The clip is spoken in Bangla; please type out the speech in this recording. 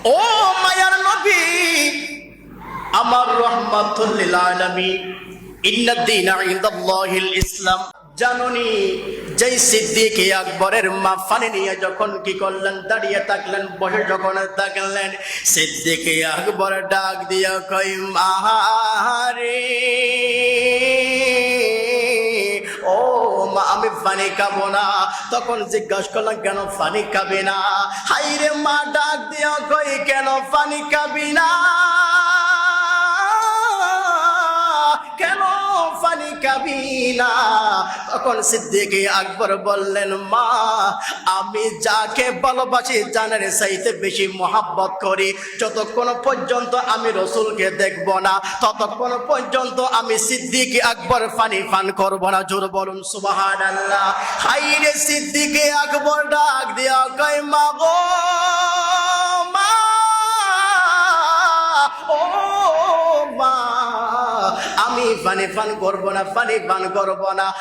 ও মায়ার নবী, আমার রহমাতুল লিল আলামিন, ইন্নাদ দীনা ইনদাল্লাহিল ইসলাম। জানুনি যেই সিদ্দিক আকবরের মা পানি নিয়ে যখন কি করলেন, দাঁড়িয়ে থাকলেন, বসে যখন থাকলেন, সিদ্দিক আকবর ডাক দিয়া কই, মারে ও মা, আমি পানি খাবো না। তখন জিজ্ঞাসা করলাম, কেন পানি খাবি না? হাইরে মা ডাক দিয়া কই, কেন পানি খাবি না? কেন পানি খাবি না? তখন সিদ্দিক আকবর বললেন, মা, আমি যাকে ভালোবাসি জানের চাইতে বেশি মহাব্বত করি, যতক্ষণ পর্যন্ত আমি রসুলকে দেখব না ততক্ষণ পর্যন্ত আমি সিদ্দিক আকবর পানি পান করব না। জোর বলুন সুবহানাল্লাহ। হাইরে সিদ্দিক আকবর ডাক দিয়া কয়, মা গো মা, ও মা, আমি পানি পান করব না, পানি পান করব না।